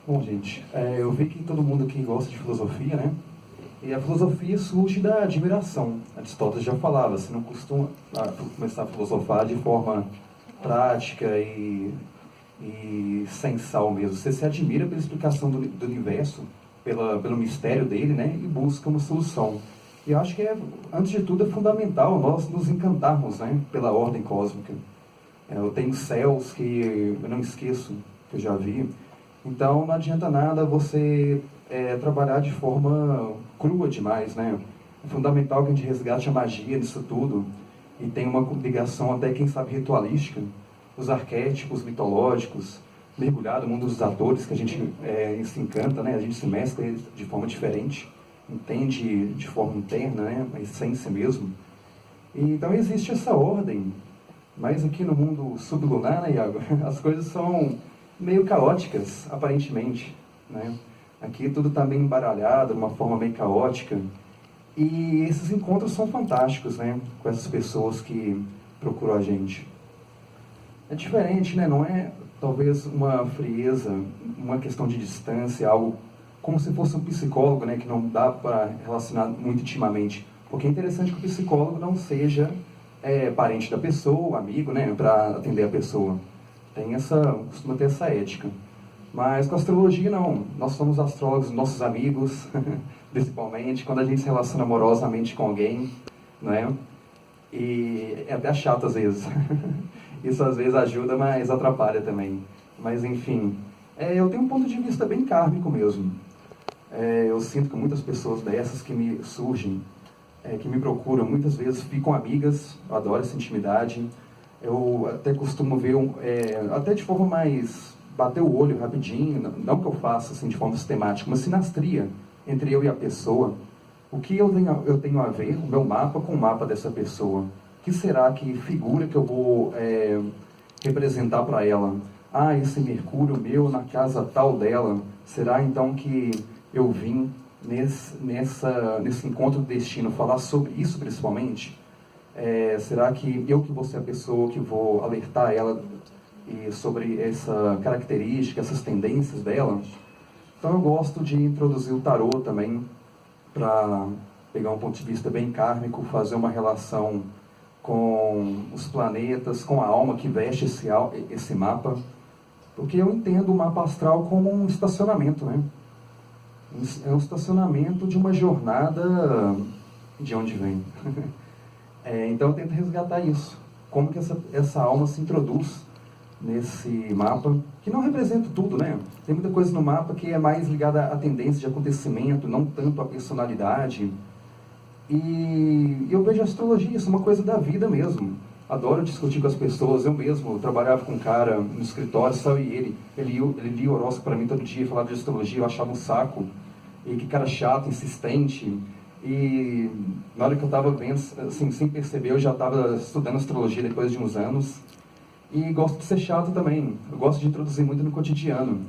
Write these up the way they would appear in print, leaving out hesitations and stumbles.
Bom, gente, eu vi que todo mundo aqui gosta de filosofia, né? E a filosofia surge da admiração. Aristóteles já falava, você não costuma começar a filosofar de forma prática e sensal mesmo. Você se admira pela explicação do universo, pelo mistério dele, né? E busca uma solução. E eu acho que, antes de tudo, é fundamental nós nos encantarmos, né? Pela ordem cósmica. Eu tenho céus que eu não esqueço, que eu já vi. Então não adianta nada você trabalhar de forma crua demais, né? É fundamental que a gente resgate a magia disso tudo e tenha uma ligação até, quem sabe, ritualística, os arquétipos mitológicos, mergulhar no mundo dos atores, que a gente se encanta, né? A gente se mescla de forma diferente, entende de forma interna, né? A essência mesmo. E, então existe essa ordem, mas aqui no mundo sublunar, né, Iago, as coisas são meio caóticas, aparentemente, né? Aqui tudo está meio embaralhado, de uma forma meio caótica. E esses encontros são fantásticos, né? Com essas pessoas que procuram a gente. É diferente, né? Não é talvez uma frieza, uma questão de distância, algo como se fosse um psicólogo, né? Que não dá para relacionar muito intimamente. Porque é interessante que o psicólogo não seja parente da pessoa, amigo, né? Para atender a pessoa. Costuma ter essa ética. Mas com a astrologia não. Nós somos astrólogos, nossos amigos, principalmente, quando a gente se relaciona amorosamente com alguém, né? E é até chato às vezes. Isso às vezes ajuda, mas atrapalha também. Mas enfim, eu tenho um ponto de vista bem kármico mesmo. Eu sinto que muitas pessoas dessas que me surgem, que me procuram, muitas vezes ficam amigas, eu adoro essa intimidade. Eu até costumo ver, até de forma mais bater o olho rapidinho, não que eu faça assim de forma sistemática, uma sinastria entre eu e a pessoa. O que eu tenho a ver, o meu mapa, com o mapa dessa pessoa? O que será que figura que eu vou representar para ela? Ah, esse Mercúrio meu na casa tal dela, será então que eu vim nesse encontro do destino falar sobre isso principalmente? Será que eu que vou ser a pessoa que vou alertar ela sobre essa característica, essas tendências dela? Então eu gosto de introduzir o tarô também, para pegar um ponto de vista bem kármico, fazer uma relação com os planetas, com a alma que veste esse mapa, porque eu entendo o mapa astral como um estacionamento, né? É um estacionamento de uma jornada de onde vem. Então eu tento resgatar isso, como que essa alma se introduz nesse mapa, que não representa tudo, né? Tem muita coisa no mapa que é mais ligada à tendência de acontecimento, não tanto à personalidade. E eu vejo a astrologia, isso é uma coisa da vida mesmo. Adoro discutir com as pessoas. Eu mesmo trabalhava com um cara no escritório, só ele lia o horóscopo para mim todo dia, falava de astrologia, eu achava um saco. E que cara chato, insistente. E na hora que eu estava vendo, assim, sem perceber, eu já estava estudando astrologia depois de uns anos. E gosto de ser chato também. Eu gosto de introduzir muito no cotidiano.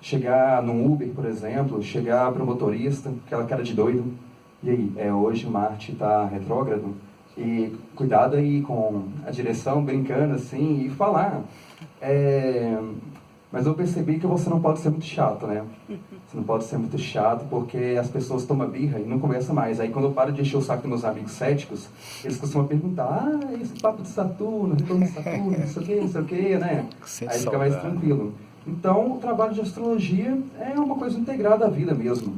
Chegar num Uber, por exemplo, chegar para o motorista, aquela cara de doido. E aí, hoje o Marte está retrógrado. E cuidado aí com a direção, brincando assim, e falar. Mas eu percebi que você não pode ser muito chato, né? Você não pode ser muito chato porque as pessoas tomam birra e não conversam mais. Aí quando eu paro de encher o saco dos meus amigos céticos, eles costumam perguntar: esse papo de Saturno, retorno de Saturno, não sei o que, né? Aí fica mais tranquilo. Então, o trabalho de astrologia é uma coisa integrada à vida mesmo.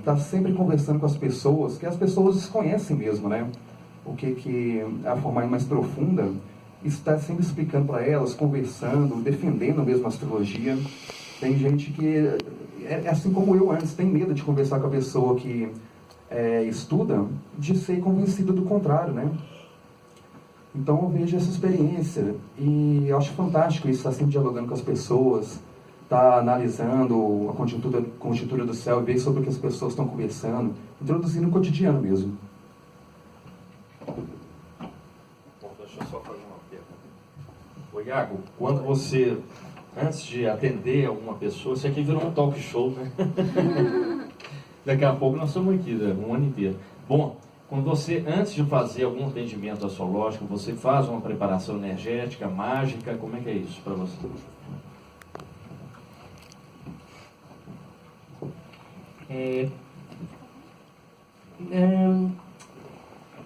Tá sempre conversando com as pessoas, que as pessoas desconhecem mesmo, né? O que é a forma mais profunda. Está sempre explicando para elas, conversando, defendendo mesmo a astrologia. Tem gente que, assim como eu antes, tem medo de conversar com a pessoa que estuda, de ser convencida do contrário, né? Então eu vejo essa experiência e eu acho fantástico isso, estar sempre dialogando com as pessoas, estar analisando a conjuntura do céu e ver sobre o que as pessoas estão conversando, introduzindo no cotidiano mesmo. Bom, deixa eu só fazer uma pergunta. Ô Iago, quando você, antes de atender alguma pessoa, isso aqui virou um talk show, né? Daqui a pouco nós estamos aqui, né? Um ano inteiro. Bom, quando você, antes de fazer algum atendimento astrológico, você faz uma preparação energética, mágica, como é que é isso para você?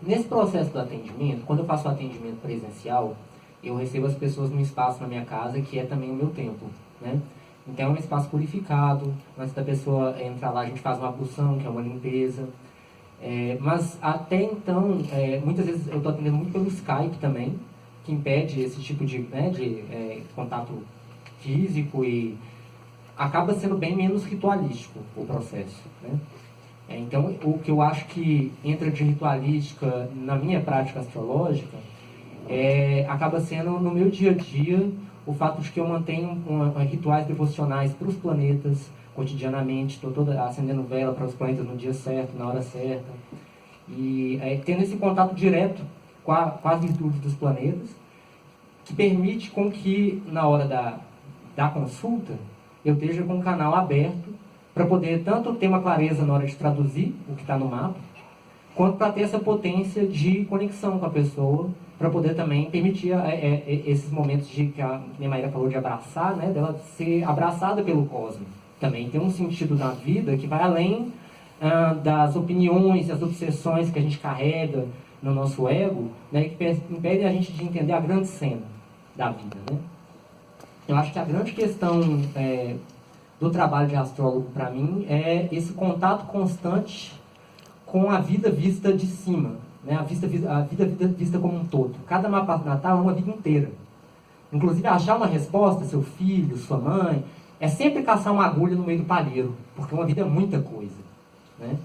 Nesse processo do atendimento, quando eu faço o atendimento presencial, eu recebo as pessoas num espaço na minha casa que é também o meu templo, né? Então é um espaço purificado. Antes da pessoa entrar lá, a gente faz uma ablução, que é uma limpeza. Mas até então, muitas vezes eu estou atendendo muito pelo Skype também, que impede esse tipo de contato físico e acaba sendo bem menos ritualístico o processo, né? Então, o que eu acho que entra de ritualística na minha prática astrológica acaba sendo, no meu dia a dia, o fato de que eu mantenho rituais devocionais para os planetas cotidianamente, estou toda acendendo vela para os planetas no dia certo, na hora certa, e tendo esse contato direto com as virtudes dos planetas, que permite com que, na hora da consulta, eu esteja com o canal aberto para poder tanto ter uma clareza na hora de traduzir o que está no mapa, quanto para ter essa potência de conexão com a pessoa, para poder também permitir esses momentos que a Maíra falou de abraçar, né, dela ser abraçada pelo cosmos. Também tem um sentido na vida que vai além das opiniões, das obsessões que a gente carrega no nosso ego, né, que impedem a gente de entender a grande cena da vida, né? Eu acho que a grande questão do trabalho de astrólogo para mim é esse contato constante com a vida vista de cima, né? A vida vista como um todo. Cada mapa natal é uma vida inteira. Inclusive, achar uma resposta, seu filho, sua mãe, é sempre caçar uma agulha no meio do palheiro, porque uma vida é muita coisa, né?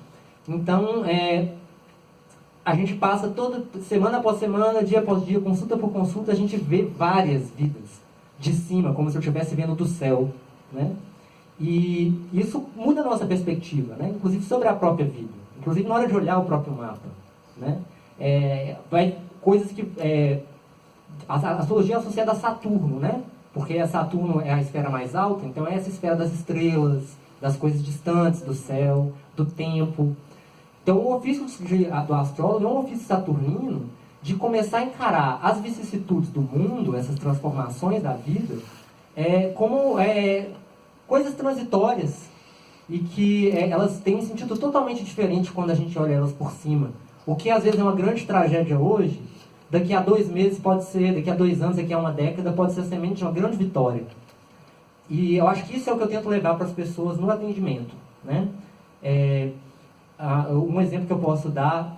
Então, a gente passa toda semana após semana, dia após dia, consulta por consulta, a gente vê várias vidas de cima, como se eu estivesse vendo do céu, né? E isso muda a nossa perspectiva, né? Inclusive sobre a própria vida, inclusive na hora de olhar o próprio mapa, né? Coisas que a astrologia é associada a Saturno, né? Porque Saturno é a esfera mais alta, então é essa esfera das estrelas, das coisas distantes do céu, do tempo. Então o ofício do astrólogo é um ofício saturnino de começar a encarar as vicissitudes do mundo, essas transformações da vida, como coisas transitórias e que elas têm um sentido totalmente diferente quando a gente olha elas por cima. O que às vezes é uma grande tragédia hoje, daqui a 2 meses pode ser, daqui a 2 anos, daqui a uma década, pode ser a semente de uma grande vitória. E eu acho que isso é o que eu tento levar para as pessoas no atendimento, né? Um exemplo que eu posso dar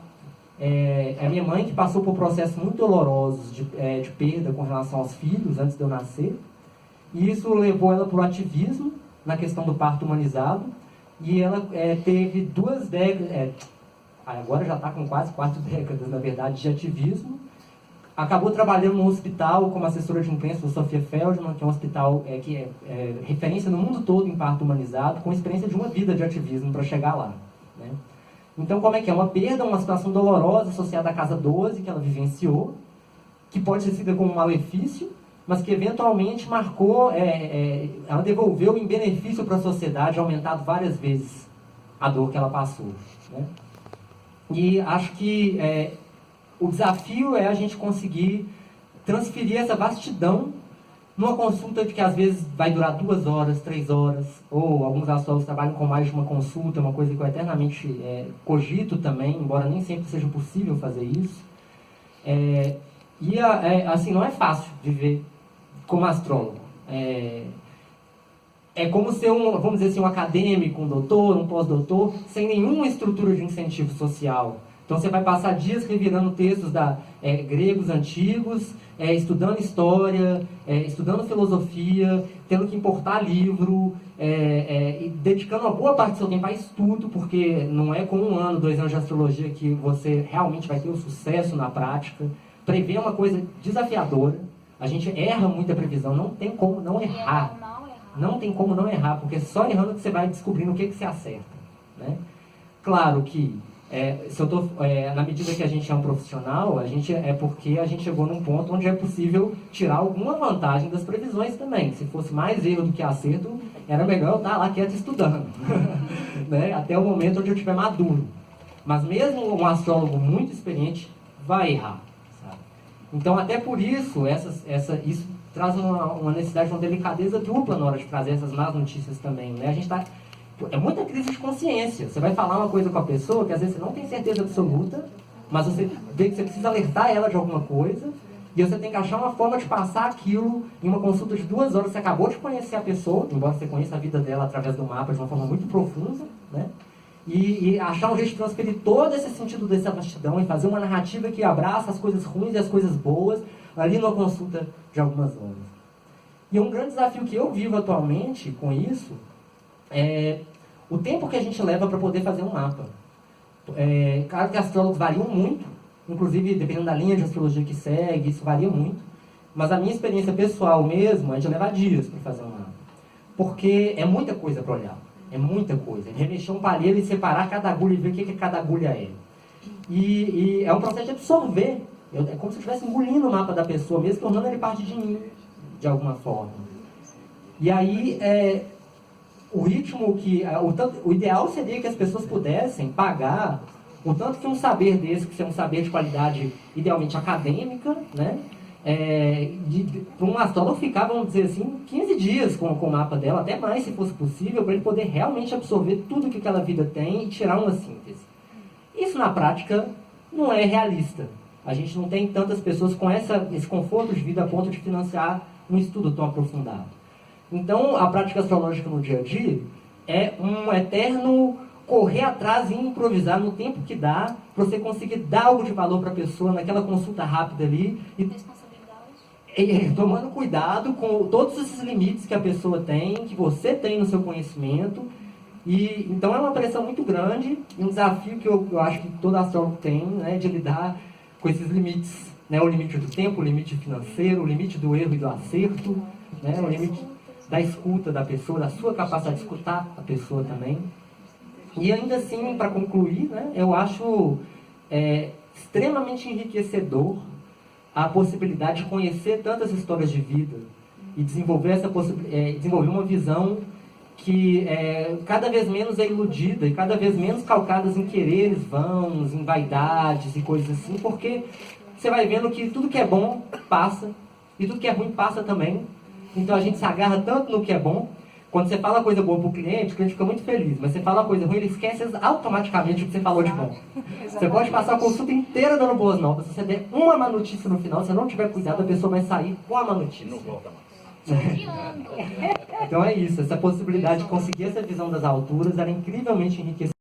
é a minha mãe, que passou por processos muito dolorosos de perda com relação aos filhos antes de eu nascer. E isso levou ela para o ativismo na questão do parto humanizado. E ela teve 2 décadas, agora já está com quase 4 décadas, na verdade, de ativismo. Acabou trabalhando no hospital como assessora de imprensa do Sophia Feldman, que é um hospital que é referência no mundo todo em parto humanizado, com experiência de uma vida de ativismo para chegar lá, né? Então, como é que é? Uma perda, uma situação dolorosa associada à casa 12 que ela vivenciou, que pode ser vista como um malefício, mas que eventualmente marcou, ela devolveu em benefício para a sociedade, aumentado várias vezes a dor que ela passou, né? E acho que o desafio é a gente conseguir transferir essa vastidão numa consulta que às vezes vai durar 2 horas, 3 horas, ou alguns astrólogos trabalham com mais de uma consulta, uma coisa que eu eternamente cogito também, embora nem sempre seja possível fazer isso. Assim, não é fácil viver como astrólogo. É como ser vamos dizer assim, um acadêmico, um doutor, um pós-doutor, sem nenhuma estrutura de incentivo social. Então você vai passar dias revirando textos gregos antigos, estudando história, estudando filosofia, tendo que importar livro, e dedicando uma boa parte do seu tempo a estudo, porque não é com 1 ano, 2 anos de astrologia que você realmente vai ter o sucesso na prática. Prever é uma coisa desafiadora. A gente erra muita previsão, não tem como não errar. Não tem como não errar, porque só errando que você vai descobrindo o que você acerta, né? Claro que na medida que a gente é um profissional, porque a gente chegou num ponto onde é possível tirar alguma vantagem das previsões também. Se fosse mais erro do que acerto, era melhor eu estar lá quieto estudando, né? Até o momento onde eu estiver maduro. Mas mesmo um astrólogo muito experiente vai errar, sabe? Então, até por isso, isso traz uma necessidade de uma delicadeza dupla na hora de trazer essas más notícias também, né? A gente está É muita crise de consciência. Você vai falar uma coisa com a pessoa que às vezes você não tem certeza absoluta, mas você vê que você precisa alertar ela de alguma coisa, e você tem que achar uma forma de passar aquilo em uma consulta de 2 horas. Você acabou de conhecer a pessoa, embora você conheça a vida dela através do mapa de uma forma muito profunda, né? E achar um jeito de transferir todo esse sentido dessa vastidão e fazer uma narrativa que abraça as coisas ruins e as coisas boas ali numa consulta de algumas horas. E um grande desafio que eu vivo atualmente com isso é o tempo que a gente leva para poder fazer um mapa. Claro que astrólogos variam muito, inclusive dependendo da linha de astrologia que segue, isso varia muito. Mas a minha experiência pessoal mesmo é de levar dias para fazer um mapa. Porque é muita coisa para olhar, é muita coisa. Remexer um palheiro e separar cada agulha e ver o que cada agulha é. E é um processo de absorver. É como se eu estivesse engolindo o mapa da pessoa, mesmo tornando ele parte de mim, de alguma forma. E aí, o ritmo que... O ideal seria que as pessoas pudessem pagar o tanto que um saber desse, que é um saber de qualidade idealmente acadêmica, né? Para um astrólogo ficar, vamos dizer assim, 15 dias com o mapa dela, até mais se fosse possível, para ele poder realmente absorver tudo que aquela vida tem e tirar uma síntese. Isso na prática não é realista. A gente não tem tantas pessoas com esse conforto de vida a ponto de financiar um estudo tão aprofundado. Então, a prática astrológica no dia a dia é um eterno correr atrás e improvisar no tempo que dá, para você conseguir dar algo de valor para a pessoa naquela consulta rápida ali. E tomando cuidado com todos esses limites que a pessoa tem, que você tem no seu conhecimento. E então é uma pressão muito grande e um desafio que eu acho que todo astrólogo tem, né, de lidar com esses limites, né, o limite do tempo, o limite financeiro, o limite do erro e do acerto, né, o limite da escuta da pessoa, da sua capacidade de escutar a pessoa também. E ainda assim, para concluir, né, eu acho extremamente enriquecedor a possibilidade de conhecer tantas histórias de vida e desenvolver desenvolver uma visão que cada vez menos é iludida e cada vez menos calcadas em quereres vãos, em vaidades e coisas assim, porque você vai vendo que tudo que é bom passa e tudo que é ruim passa também. Então a gente se agarra tanto no que é bom. Quando você fala coisa boa para o cliente fica muito feliz, mas você fala coisa ruim, ele esquece automaticamente o que você falou de bom. Você pode passar a consulta inteira dando boas notas, se você der uma má notícia no final, se não tiver cuidado, a pessoa vai sair com a má notícia. Não volta mais. Então é isso, essa possibilidade de conseguir essa visão das alturas era incrivelmente enriquecedora.